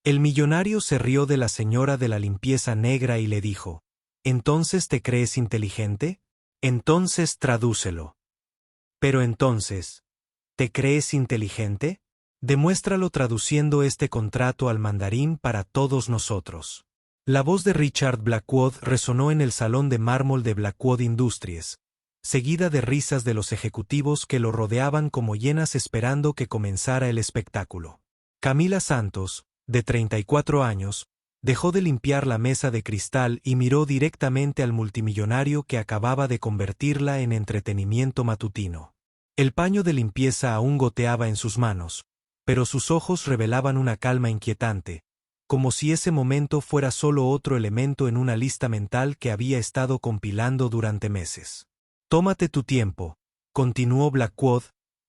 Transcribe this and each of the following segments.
El millonario se rió de la señora de la limpieza negra y le dijo: ¿Entonces te crees inteligente? Entonces tradúcelo. Pero entonces, ¿te crees inteligente? Demuéstralo traduciendo este contrato al mandarín para todos nosotros. La voz de Richard Blackwood resonó en el salón de mármol de Blackwood Industries, seguida de risas de los ejecutivos que lo rodeaban como hienas esperando que comenzara el espectáculo. Camila Santos, de 34 años, dejó de limpiar la mesa de cristal y miró directamente al multimillonario que acababa de convertirla en entretenimiento matutino. El paño de limpieza aún goteaba en sus manos, pero sus ojos revelaban una calma inquietante, como si ese momento fuera solo otro elemento en una lista mental que había estado compilando durante meses. Tómate tu tiempo, continuó Blackwood,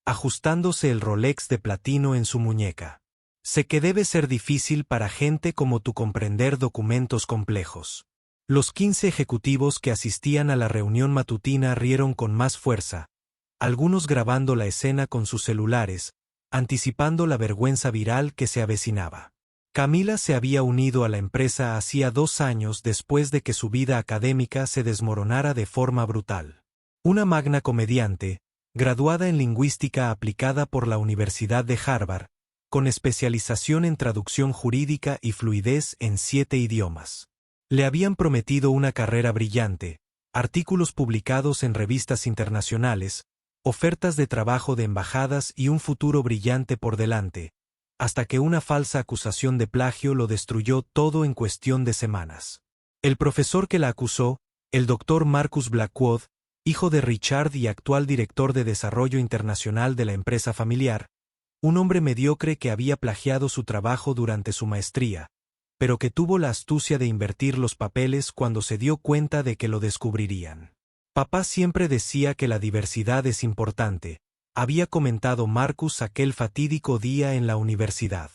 ajustándose el Rolex de platino en su muñeca. Sé que debe ser difícil para gente como tú comprender documentos complejos. Los 15 ejecutivos que asistían a la reunión matutina rieron con más fuerza, algunos grabando la escena con sus celulares, anticipando la vergüenza viral que se avecinaba. Camila se había unido a la empresa hacía 2 años después de que su vida académica se desmoronara de forma brutal. Una magna comediante, graduada en lingüística aplicada por la Universidad de Harvard, con especialización en traducción jurídica y fluidez en 7 idiomas. Le habían prometido una carrera brillante, artículos publicados en revistas internacionales, ofertas de trabajo de embajadas y un futuro brillante por delante, hasta que una falsa acusación de plagio lo destruyó todo en cuestión de semanas. El profesor que la acusó, el Dr. Marcus Blackwood, hijo de Richard y actual director de desarrollo internacional de la empresa familiar, un hombre mediocre que había plagiado su trabajo durante su maestría, pero que tuvo la astucia de invertir los papeles cuando se dio cuenta de que lo descubrirían. Papá siempre decía que la diversidad es importante, había comentado Marcus aquel fatídico día en la universidad.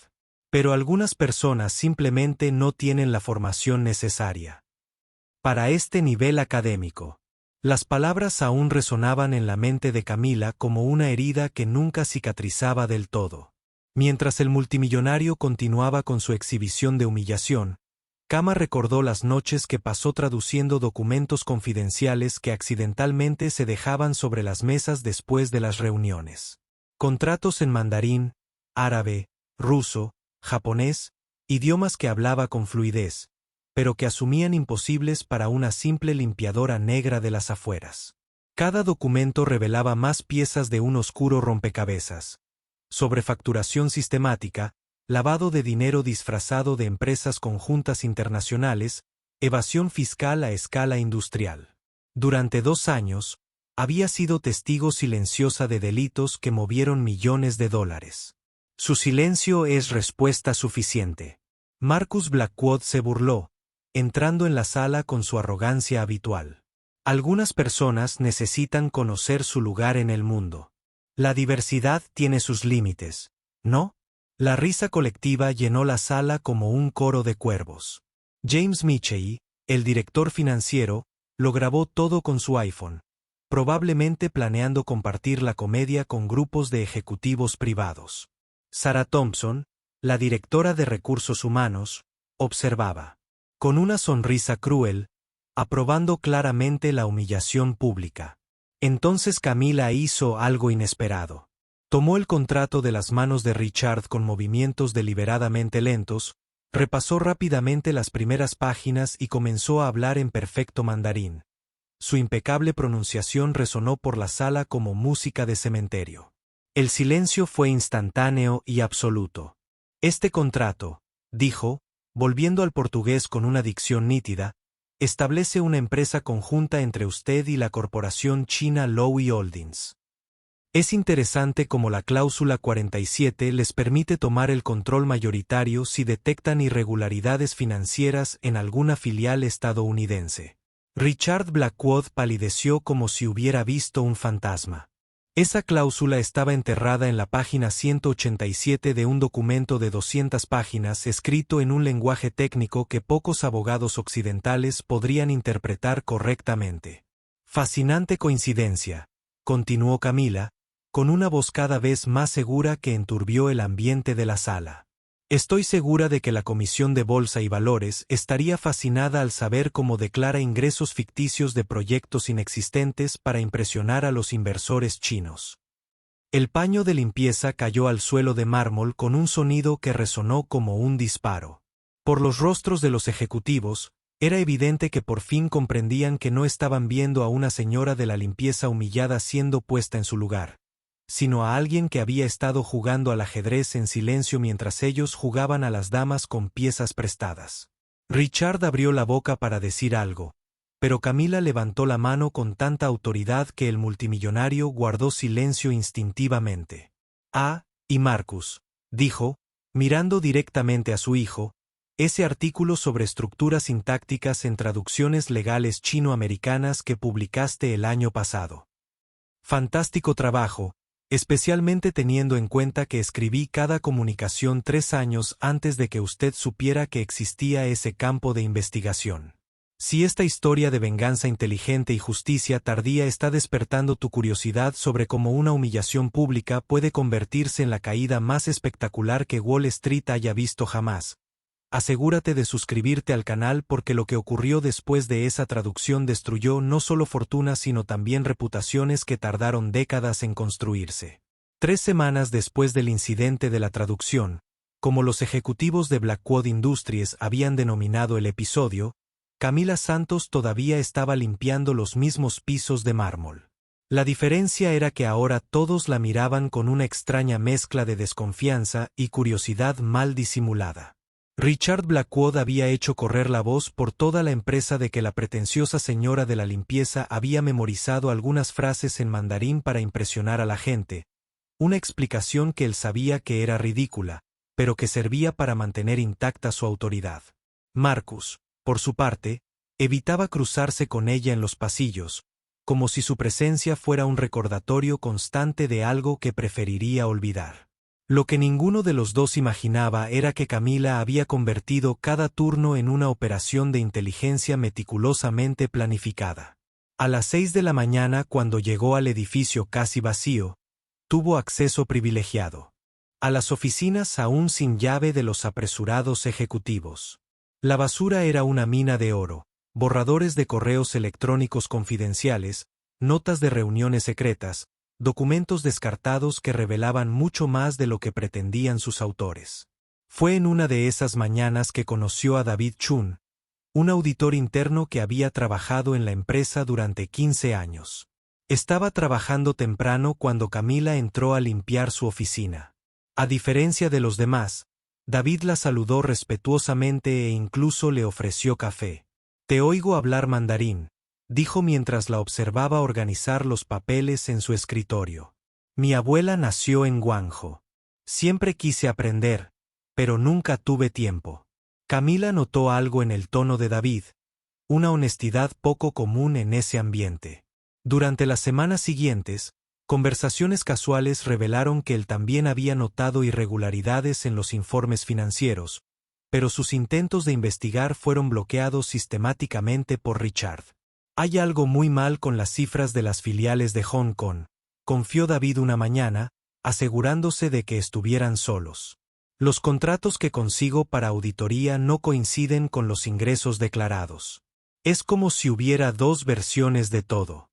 Pero algunas personas simplemente no tienen la formación necesaria para este nivel académico. Las palabras aún resonaban en la mente de Camila como una herida que nunca cicatrizaba del todo. Mientras el multimillonario continuaba con su exhibición de humillación, Kama recordó las noches que pasó traduciendo documentos confidenciales que accidentalmente se dejaban sobre las mesas después de las reuniones. Contratos en mandarín, árabe, ruso, japonés, idiomas que hablaba con fluidez, pero que asumían imposibles para una simple limpiadora negra de las afueras. Cada documento revelaba más piezas de un oscuro rompecabezas. Sobrefacturación sistemática, lavado de dinero disfrazado de empresas conjuntas internacionales, evasión fiscal a escala industrial. Durante 2 años, había sido testigo silenciosa de delitos que movieron millones de dólares. Su silencio es respuesta suficiente. Marcus Blackwood se burló, entrando en la sala con su arrogancia habitual. Algunas personas necesitan conocer su lugar en el mundo. La diversidad tiene sus límites, ¿no? La risa colectiva llenó la sala como un coro de cuervos. James Michey, el director financiero, lo grabó todo con su iPhone, probablemente planeando compartir la comedia con grupos de ejecutivos privados. Sarah Thompson, la directora de recursos humanos, observaba, con una sonrisa cruel, aprobando claramente la humillación pública. Entonces Camila hizo algo inesperado. Tomó el contrato de las manos de Richard con movimientos deliberadamente lentos, repasó rápidamente las primeras páginas y comenzó a hablar en perfecto mandarín. Su impecable pronunciación resonó por la sala como música de cementerio. El silencio fue instantáneo y absoluto. Este contrato, dijo, volviendo al portugués con una dicción nítida, establece una empresa conjunta entre usted y la corporación china Lowy Holdings. Es interesante cómo la cláusula 47 les permite tomar el control mayoritario si detectan irregularidades financieras en alguna filial estadounidense. Richard Blackwood palideció como si hubiera visto un fantasma. Esa cláusula estaba enterrada en la página 187 de un documento de 200 páginas escrito en un lenguaje técnico que pocos abogados occidentales podrían interpretar correctamente. Fascinante coincidencia, continuó Camila, con una voz cada vez más segura que enturbió el ambiente de la sala. Estoy segura de que la Comisión de Bolsa y Valores estaría fascinada al saber cómo declara ingresos ficticios de proyectos inexistentes para impresionar a los inversores chinos. El paño de limpieza cayó al suelo de mármol con un sonido que resonó como un disparo. Por los rostros de los ejecutivos, era evidente que por fin comprendían que no estaban viendo a una señora de la limpieza humillada siendo puesta en su lugar, sino a alguien que había estado jugando al ajedrez en silencio mientras ellos jugaban a las damas con piezas prestadas. Richard abrió la boca para decir algo, pero Camila levantó la mano con tanta autoridad que el multimillonario guardó silencio instintivamente. Y Marcus, dijo, mirando directamente a su hijo, ese artículo sobre estructuras sintácticas en traducciones legales chino-americanas que publicaste el año pasado. Fantástico trabajo, especialmente teniendo en cuenta que escribí cada comunicación 3 años antes de que usted supiera que existía ese campo de investigación. Si esta historia de venganza inteligente y justicia tardía está despertando tu curiosidad sobre cómo una humillación pública puede convertirse en la caída más espectacular que Wall Street haya visto jamás, asegúrate de suscribirte al canal porque lo que ocurrió después de esa traducción destruyó no solo fortunas sino también reputaciones que tardaron décadas en construirse. 3 semanas después del incidente de la traducción, como los ejecutivos de Blackwood Industries habían denominado el episodio, Camila Santos todavía estaba limpiando los mismos pisos de mármol. La diferencia era que ahora todos la miraban con una extraña mezcla de desconfianza y curiosidad mal disimulada. Richard Blackwood había hecho correr la voz por toda la empresa de que la pretenciosa señora de la limpieza había memorizado algunas frases en mandarín para impresionar a la gente, una explicación que él sabía que era ridícula, pero que servía para mantener intacta su autoridad. Marcus, por su parte, evitaba cruzarse con ella en los pasillos, como si su presencia fuera un recordatorio constante de algo que preferiría olvidar. Lo que ninguno de los dos imaginaba era que Camila había convertido cada turno en una operación de inteligencia meticulosamente planificada. A las 6 de la mañana, cuando llegó al edificio casi vacío, tuvo acceso privilegiado a las oficinas aún sin llave de los apresurados ejecutivos. La basura era una mina de oro, borradores de correos electrónicos confidenciales, notas de reuniones secretas, documentos descartados que revelaban mucho más de lo que pretendían sus autores. Fue en una de esas mañanas que conoció a David Chun, un auditor interno que había trabajado en la empresa durante 15 años. Estaba trabajando temprano cuando Camila entró a limpiar su oficina. A diferencia de los demás, David la saludó respetuosamente e incluso le ofreció café. «Te oigo hablar mandarín», dijo mientras la observaba organizar los papeles en su escritorio. «Mi abuela nació en Guangzhou. Siempre quise aprender, pero nunca tuve tiempo». Camila notó algo en el tono de David, una honestidad poco común en ese ambiente. Durante las semanas siguientes, conversaciones casuales revelaron que él también había notado irregularidades en los informes financieros, pero sus intentos de investigar fueron bloqueados sistemáticamente por Richard. «Hay algo muy mal con las cifras de las filiales de Hong Kong», confió David una mañana, asegurándose de que estuvieran solos. «Los contratos que consigo para auditoría no coinciden con los ingresos declarados. Es como si hubiera 2 versiones de todo».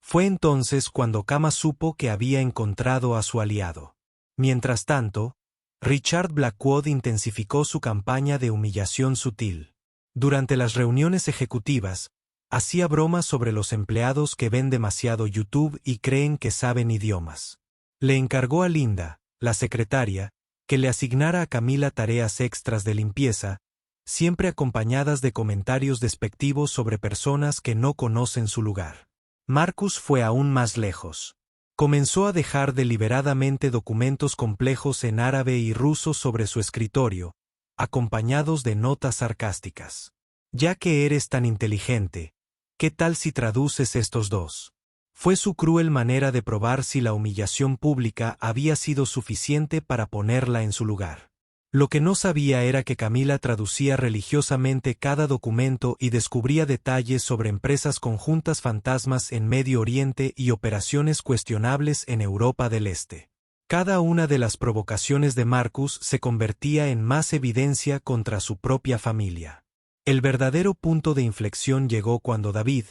Fue entonces cuando Kama supo que había encontrado a su aliado. Mientras tanto, Richard Blackwood intensificó su campaña de humillación sutil. Durante las reuniones ejecutivas, hacía bromas sobre los empleados que ven demasiado YouTube y creen que saben idiomas. Le encargó a Linda, la secretaria, que le asignara a Camila tareas extras de limpieza, siempre acompañadas de comentarios despectivos sobre personas que no conocen su lugar. Marcus fue aún más lejos. Comenzó a dejar deliberadamente documentos complejos en árabe y ruso sobre su escritorio, acompañados de notas sarcásticas. «Ya que eres tan inteligente, ¿qué tal si traduces estos 2?» Fue su cruel manera de probar si la humillación pública había sido suficiente para ponerla en su lugar. Lo que no sabía era que Camila traducía religiosamente cada documento y descubría detalles sobre empresas conjuntas fantasmas en Medio Oriente y operaciones cuestionables en Europa del Este. Cada una de las provocaciones de Marcus se convertía en más evidencia contra su propia familia. El verdadero punto de inflexión llegó cuando David,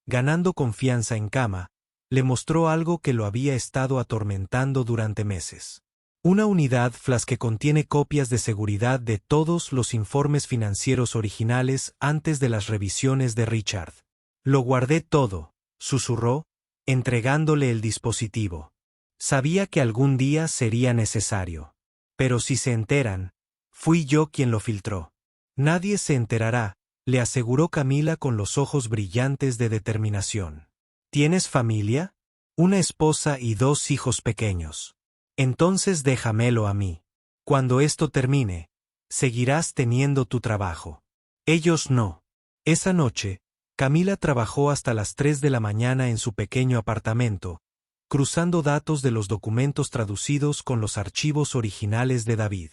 ganando confianza en cama, le mostró algo que lo había estado atormentando durante meses. Una unidad flash que contiene copias de seguridad de todos los informes financieros originales antes de las revisiones de Richard. Lo guardé todo, susurró, entregándole el dispositivo. Sabía que algún día sería necesario. Pero si se enteran, fui yo quien lo filtró. Nadie se enterará, le aseguró Camila con los ojos brillantes de determinación. ¿Tienes familia? Una esposa y 2 hijos pequeños. Entonces déjamelo a mí. Cuando esto termine, seguirás teniendo tu trabajo. Ellos no. Esa noche, Camila trabajó hasta las 3 de la mañana en su pequeño apartamento, cruzando datos de los documentos traducidos con los archivos originales de David.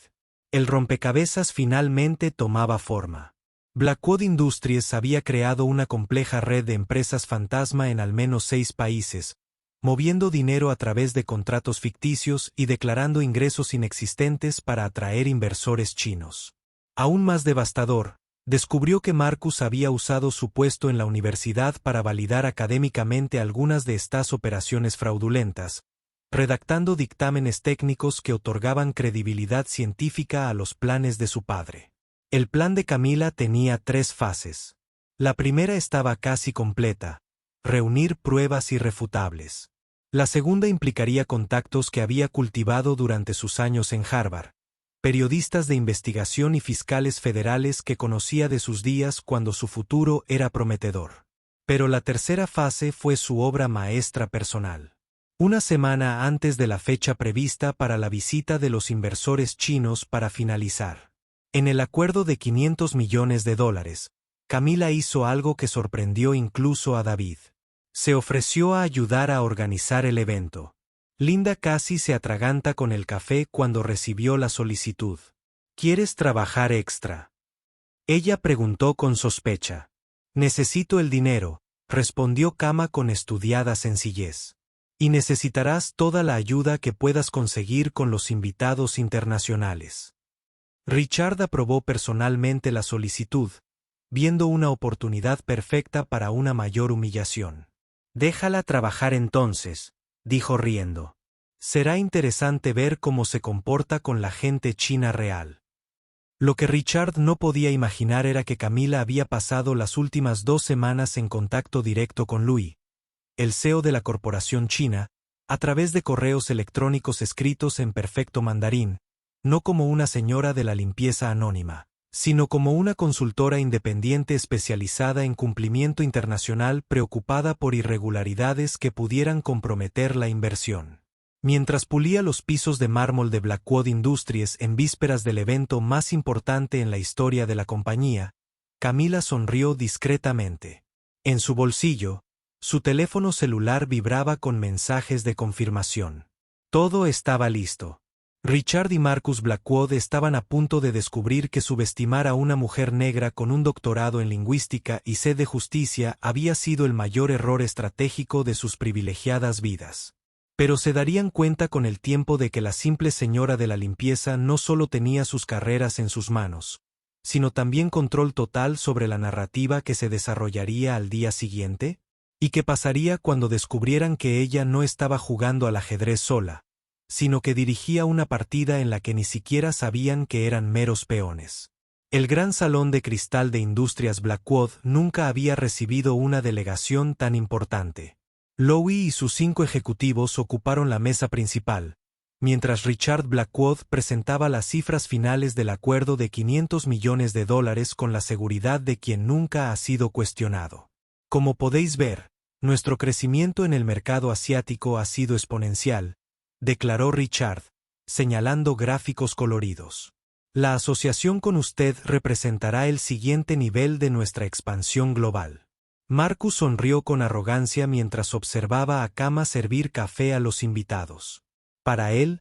El rompecabezas finalmente tomaba forma. Blackwood Industries había creado una compleja red de empresas fantasma en al menos 6 países, moviendo dinero a través de contratos ficticios y declarando ingresos inexistentes para atraer inversores chinos. Aún más devastador, descubrió que Marcus había usado su puesto en la universidad para validar académicamente algunas de estas operaciones fraudulentas, redactando dictámenes técnicos que otorgaban credibilidad científica a los planes de su padre. El plan de Camila tenía 3 fases. La primera estaba casi completa: reunir pruebas irrefutables. La segunda implicaría contactos que había cultivado durante sus años en Harvard, periodistas de investigación y fiscales federales que conocía de sus días cuando su futuro era prometedor. Pero la tercera fase fue su obra maestra personal. Una semana antes de la fecha prevista para la visita de los inversores chinos para finalizar. En el acuerdo de $500 millones, Camila hizo algo que sorprendió incluso a David. Se ofreció a ayudar a organizar el evento. Linda casi se atraganta con el café cuando recibió la solicitud. ¿Quieres trabajar extra?, ella preguntó con sospecha. Necesito el dinero, respondió Kama con estudiada sencillez. Y necesitarás toda la ayuda que puedas conseguir con los invitados internacionales. Richard aprobó personalmente la solicitud, viendo una oportunidad perfecta para una mayor humillación. Déjala trabajar entonces, dijo riendo. Será interesante ver cómo se comporta con la gente china real. Lo que Richard no podía imaginar era que Camila había pasado las últimas 2 semanas en contacto directo con Louis, el CEO de la corporación china, a través de correos electrónicos escritos en perfecto mandarín, no como una señora de la limpieza anónima, sino como una consultora independiente especializada en cumplimiento internacional preocupada por irregularidades que pudieran comprometer la inversión. Mientras pulía los pisos de mármol de Blackwood Industries en vísperas del evento más importante en la historia de la compañía, Camila sonrió discretamente. En su bolsillo, su teléfono celular vibraba con mensajes de confirmación. Todo estaba listo. Richard y Marcus Blackwood estaban a punto de descubrir que subestimar a una mujer negra con un doctorado en lingüística y sed de justicia había sido el mayor error estratégico de sus privilegiadas vidas. Pero se darían cuenta con el tiempo de que la simple señora de la limpieza no solo tenía sus carreras en sus manos, sino también control total sobre la narrativa que se desarrollaría al día siguiente. ¿Y qué pasaría cuando descubrieran que ella no estaba jugando al ajedrez sola, sino que dirigía una partida en la que ni siquiera sabían que eran meros peones? El gran salón de cristal de Industrias Blackwood nunca había recibido una delegación tan importante. Louis y sus 5 ejecutivos ocuparon la mesa principal, mientras Richard Blackwood presentaba las cifras finales del acuerdo de $500 millones con la seguridad de quien nunca ha sido cuestionado. Como podéis ver, nuestro crecimiento en el mercado asiático ha sido exponencial, declaró Richard, señalando gráficos coloridos. La asociación con usted representará el siguiente nivel de nuestra expansión global. Marcus sonrió con arrogancia mientras observaba a Kama servir café a los invitados. Para él,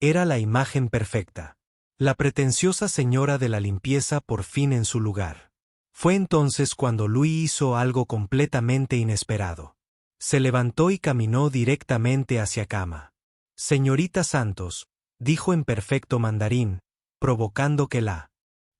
era la imagen perfecta. La pretenciosa señora de la limpieza por fin en su lugar. Fue entonces cuando Louis hizo algo completamente inesperado. Se levantó y caminó directamente hacia Kama. Señorita Santos, dijo en perfecto mandarín, provocando que la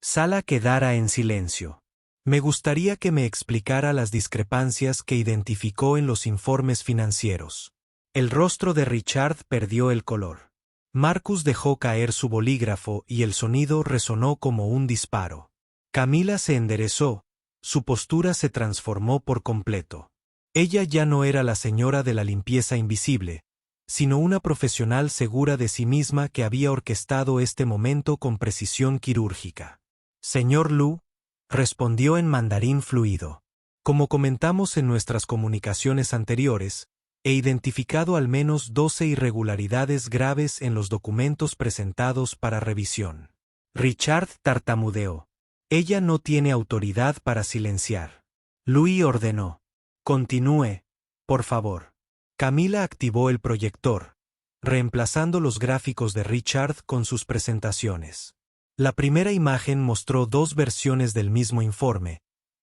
sala quedara en silencio. Me gustaría que me explicara las discrepancias que identificó en los informes financieros. El rostro de Richard perdió el color. Marcus dejó caer su bolígrafo y el sonido resonó como un disparo. Camila se enderezó, su postura se transformó por completo. Ella ya no era la señora de la limpieza invisible, sino una profesional segura de sí misma que había orquestado este momento con precisión quirúrgica. Señor Lu, respondió en mandarín fluido. Como comentamos en nuestras comunicaciones anteriores, he identificado al menos 12 irregularidades graves en los documentos presentados para revisión. Richard tartamudeó. Ella no tiene autoridad para silenciar. Louis ordenó. Continúe, por favor. Camila activó el proyector, reemplazando los gráficos de Richard con sus presentaciones. La primera imagen mostró dos versiones del mismo informe,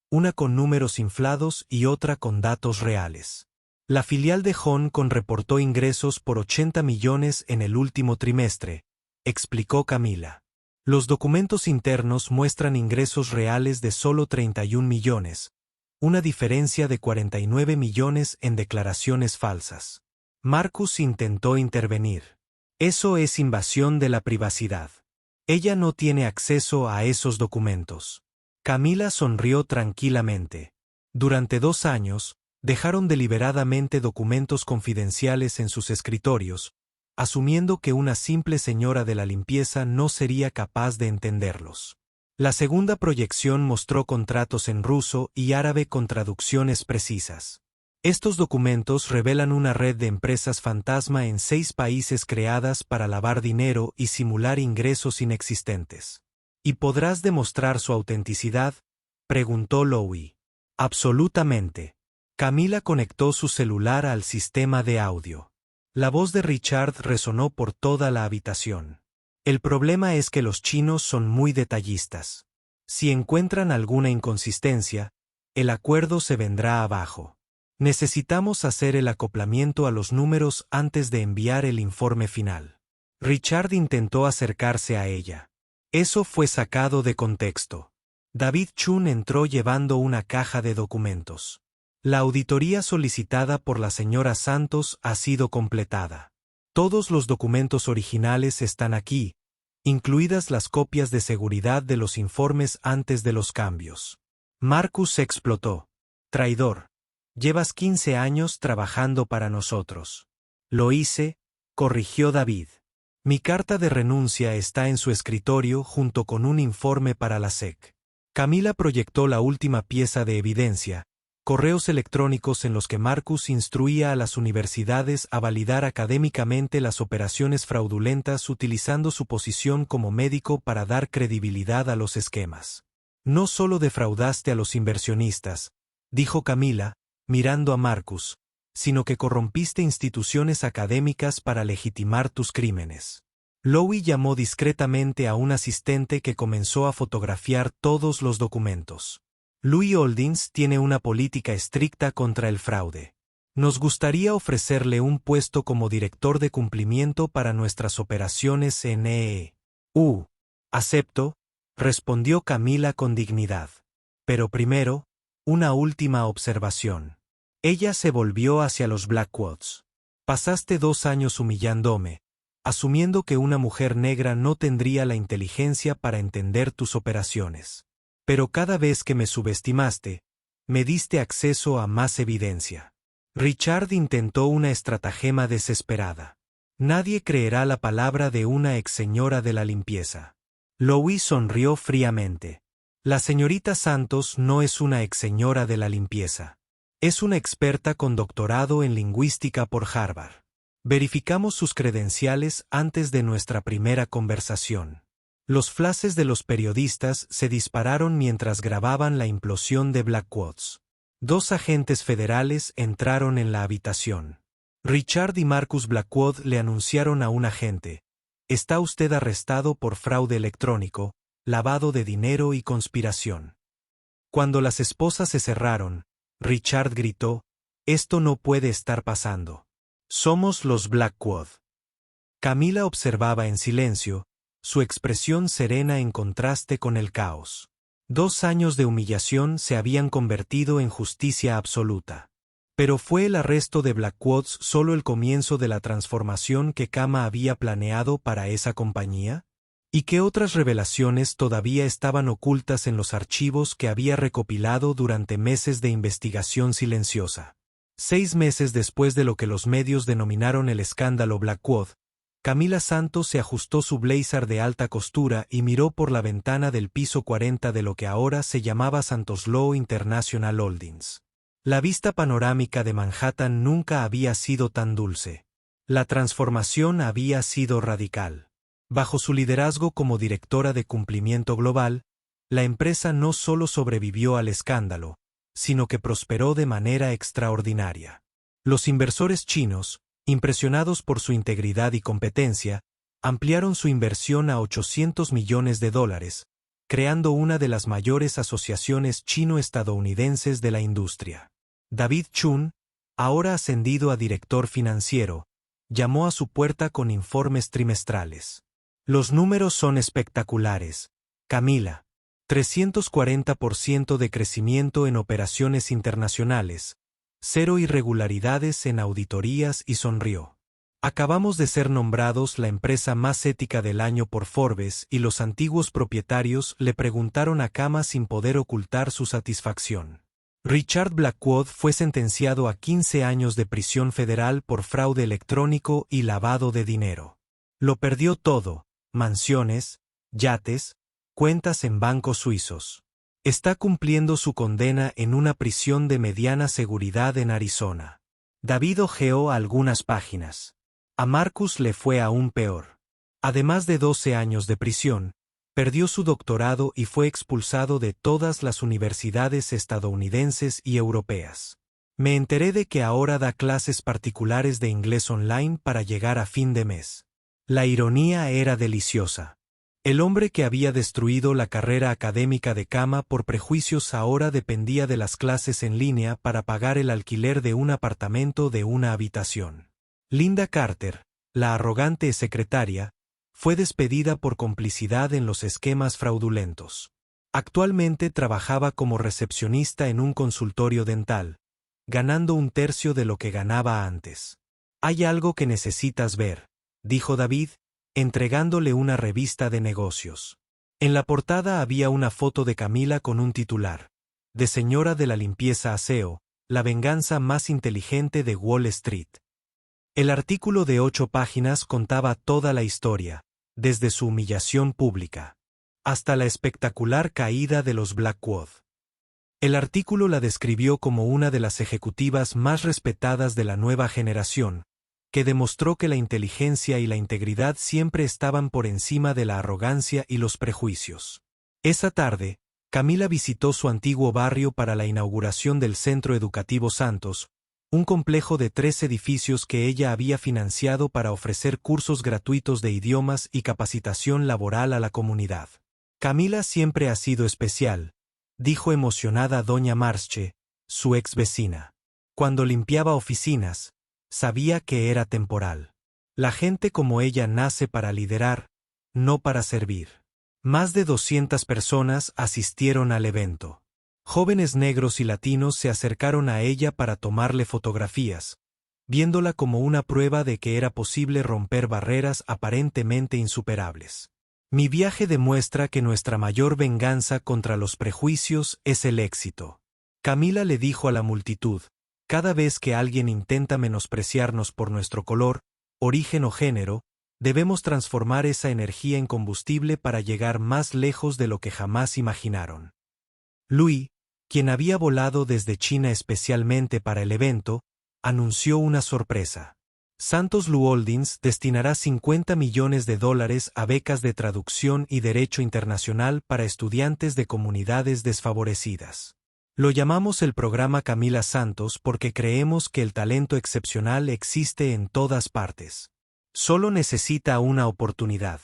una con números inflados y otra con datos reales. La filial de Hong Kong reportó ingresos por 80 millones en el último trimestre, explicó Camila. Los documentos internos muestran ingresos reales de solo 31 millones, una diferencia de 49 millones en declaraciones falsas. Marcus intentó intervenir. Eso es invasión de la privacidad. Ella no tiene acceso a esos documentos. Camila sonrió tranquilamente. Durante 2 años, dejaron deliberadamente documentos confidenciales en sus escritorios, asumiendo que una simple señora de la limpieza no sería capaz de entenderlos. La segunda proyección mostró contratos en ruso y árabe con traducciones precisas. Estos documentos revelan una red de empresas fantasma en 6 países creadas para lavar dinero y simular ingresos inexistentes. ¿Y podrás demostrar su autenticidad?, preguntó Louis. Absolutamente. Camila conectó su celular al sistema de audio. La voz de Richard resonó por toda la habitación. El problema es que los chinos son muy detallistas. Si encuentran alguna inconsistencia, el acuerdo se vendrá abajo. Necesitamos hacer el acoplamiento a los números antes de enviar el informe final. Richard intentó acercarse a ella. Eso fue sacado de contexto. David Chun entró llevando una caja de documentos. La auditoría solicitada por la señora Santos ha sido completada. Todos los documentos originales están aquí, incluidas las copias de seguridad de los informes antes de los cambios. Marcus explotó. Traidor. Llevas 15 años trabajando para nosotros. Lo hice, corrigió David. Mi carta de renuncia está en su escritorio junto con un informe para la SEC. Camila proyectó la última pieza de evidencia, correos electrónicos en los que Marcus instruía a las universidades a validar académicamente las operaciones fraudulentas utilizando su posición como médico para dar credibilidad a los esquemas. No solo defraudaste a los inversionistas, dijo Camila, mirando a Marcus, sino que corrompiste instituciones académicas para legitimar tus crímenes. Louis llamó discretamente a un asistente que comenzó a fotografiar todos los documentos. Louis Holdings tiene una política estricta contra el fraude. Nos gustaría ofrecerle un puesto como director de cumplimiento para nuestras operaciones en EU. Acepto, respondió Camila con dignidad. Pero primero, una última observación. Ella se volvió hacia los Blackwood's. Pasaste 2 años humillándome, asumiendo que una mujer negra no tendría la inteligencia para entender tus operaciones. Pero cada vez que me subestimaste, me diste acceso a más evidencia. Richard intentó una estratagema desesperada. Nadie creerá la palabra de una ex señora de la limpieza. Louis sonrió fríamente. La señorita Santos no es una ex señora de la limpieza. Es una experta con doctorado en lingüística por Harvard. Verificamos sus credenciales antes de nuestra primera conversación. Los flashes de los periodistas se dispararon mientras grababan la implosión de Blackwood's. 2 agentes federales entraron en la habitación. Richard y Marcus Blackwood le anunciaron a un agente: «Está usted arrestado por fraude electrónico, lavado de dinero y conspiración». Cuando las esposas se cerraron, Richard gritó: «Esto no puede estar pasando. Somos los Blackwood». Camila observaba en silencio, su expresión serena en contraste con el caos. 2 años de humillación se habían convertido en justicia absoluta. Pero ¿fue el arresto de Blackwood solo el comienzo de la transformación que Kama había planeado para esa compañía? ¿Y qué otras revelaciones todavía estaban ocultas en los archivos que había recopilado durante meses de investigación silenciosa? 6 meses después de lo que los medios denominaron el escándalo Blackwood, Camila Santos se ajustó su blazer de alta costura y miró por la ventana del piso 40 de lo que ahora se llamaba Santos Law International Holdings. La vista panorámica de Manhattan nunca había sido tan dulce. La transformación había sido radical. Bajo su liderazgo como directora de cumplimiento global, la empresa no solo sobrevivió al escándalo, sino que prosperó de manera extraordinaria. Los inversores chinos, impresionados por su integridad y competencia, ampliaron su inversión a $800 millones, creando una de las mayores asociaciones chino-estadounidenses de la industria. David Chun, ahora ascendido a director financiero, llamó a su puerta con informes trimestrales. Los números son espectaculares, Camila. 340% de crecimiento en operaciones internacionales, 0 irregularidades en auditorías y sonrió. Acabamos de ser nombrados la empresa más ética del año por Forbes y los antiguos propietarios le preguntaron a Kama sin poder ocultar su satisfacción. Richard Blackwood fue sentenciado a 15 años de prisión federal por fraude electrónico y lavado de dinero. Lo perdió todo, mansiones, yates, cuentas en bancos suizos. Está cumpliendo su condena en una prisión de mediana seguridad en Arizona. David hojeó algunas páginas. A Marcus le fue aún peor. Además de 12 años de prisión, perdió su doctorado y fue expulsado de todas las universidades estadounidenses y europeas. Me enteré de que ahora da clases particulares de inglés online para llegar a fin de mes. La ironía era deliciosa. El hombre que había destruido la carrera académica de Kama por prejuicios ahora dependía de las clases en línea para pagar el alquiler de un apartamento de una habitación. Linda Carter, la arrogante secretaria, fue despedida por complicidad en los esquemas fraudulentos. Actualmente trabajaba como recepcionista en un consultorio dental, ganando 1/3 de lo que ganaba antes. «Hay algo que necesitas ver», dijo David, entregándole una revista de negocios. En la portada había una foto de Camila con un titular: «De señora de la limpieza aseo, la venganza más inteligente de Wall Street». El artículo de 8 páginas contaba toda la historia, desde su humillación pública hasta la espectacular caída de los Blackwood. El artículo la describió como una de las ejecutivas más respetadas de la nueva generación, que demostró que la inteligencia y la integridad siempre estaban por encima de la arrogancia y los prejuicios. Esa tarde, Camila visitó su antiguo barrio para la inauguración del Centro Educativo Santos, un complejo de 3 edificios que ella había financiado para ofrecer cursos gratuitos de idiomas y capacitación laboral a la comunidad. Camila siempre ha sido especial, dijo emocionada doña Marche, su ex vecina. Cuando limpiaba oficinas, sabía que era temporal. La gente como ella nace para liderar, no para servir. Más de 200 personas asistieron al evento. Jóvenes negros y latinos se acercaron a ella para tomarle fotografías, viéndola como una prueba de que era posible romper barreras aparentemente insuperables. Mi viaje demuestra que nuestra mayor venganza contra los prejuicios es el éxito. Camila le dijo a la multitud: cada vez que alguien intenta menospreciarnos por nuestro color, origen o género, debemos transformar esa energía en combustible para llegar más lejos de lo que jamás imaginaron. Louis, quien había volado desde China especialmente para el evento, anunció una sorpresa. Santos Law Holdings destinará $50 millones a becas de traducción y derecho internacional para estudiantes de comunidades desfavorecidas. Lo llamamos el programa Camila Santos porque creemos que el talento excepcional existe en todas partes. Solo necesita una oportunidad.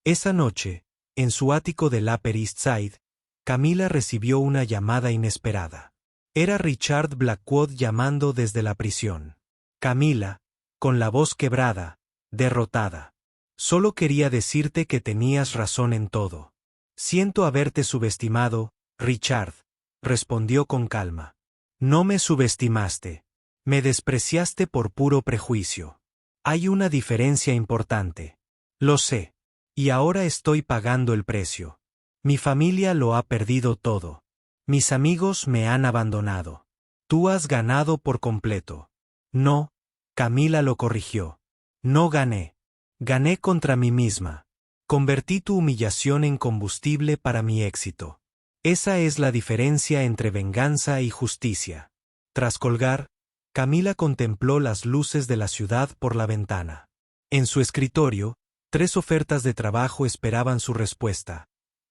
Esa noche, en su ático del Upper East Side, Camila recibió una llamada inesperada. Era Richard Blackwood llamando desde la prisión. Camila, con la voz quebrada, derrotada. Solo quería decirte que tenías razón en todo. Siento haberte subestimado, Richard, respondió con calma. No me subestimaste. Me despreciaste por puro prejuicio. Hay una diferencia importante. Lo sé. Y ahora estoy pagando el precio. Mi familia lo ha perdido todo. Mis amigos me han abandonado. Tú has ganado por completo. No, Camila lo corrigió. No gané. Gané contra mí misma. Convertí tu humillación en combustible para mi éxito. Esa es la diferencia entre venganza y justicia. Tras colgar, Camila contempló las luces de la ciudad por la ventana. En su escritorio, 3 ofertas de trabajo esperaban su respuesta.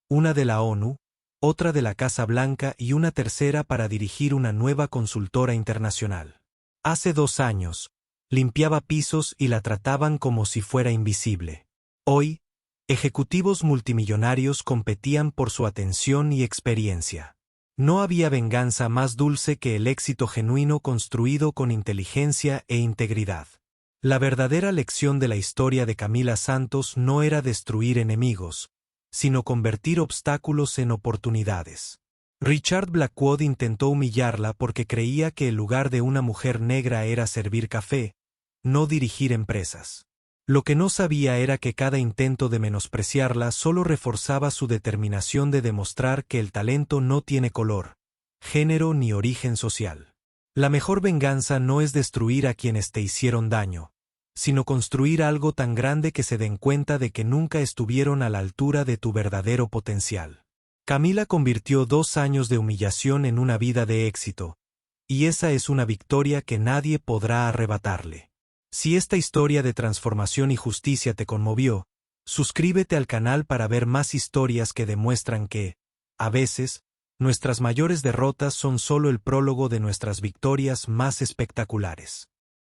Una de la ONU, otra de la Casa Blanca y una tercera para dirigir una nueva consultora internacional. Hace 2 años, limpiaba pisos y la trataban como si fuera invisible. Hoy, ejecutivos multimillonarios competían por su atención y experiencia. No había venganza más dulce que el éxito genuino construido con inteligencia e integridad. La verdadera lección de la historia de Camila Santos no era destruir enemigos, sino convertir obstáculos en oportunidades. Richard Blackwood intentó humillarla porque creía que el lugar de una mujer negra era servir café, no dirigir empresas. Lo que no sabía era que cada intento de menospreciarla solo reforzaba su determinación de demostrar que el talento no tiene color, género ni origen social. La mejor venganza no es destruir a quienes te hicieron daño, sino construir algo tan grande que se den cuenta de que nunca estuvieron a la altura de tu verdadero potencial. Camila convirtió 2 años de humillación en una vida de éxito, y esa es una victoria que nadie podrá arrebatarle. Si esta historia de transformación y justicia te conmovió, suscríbete al canal para ver más historias que demuestran que, a veces, nuestras mayores derrotas son solo el prólogo de nuestras victorias más espectaculares.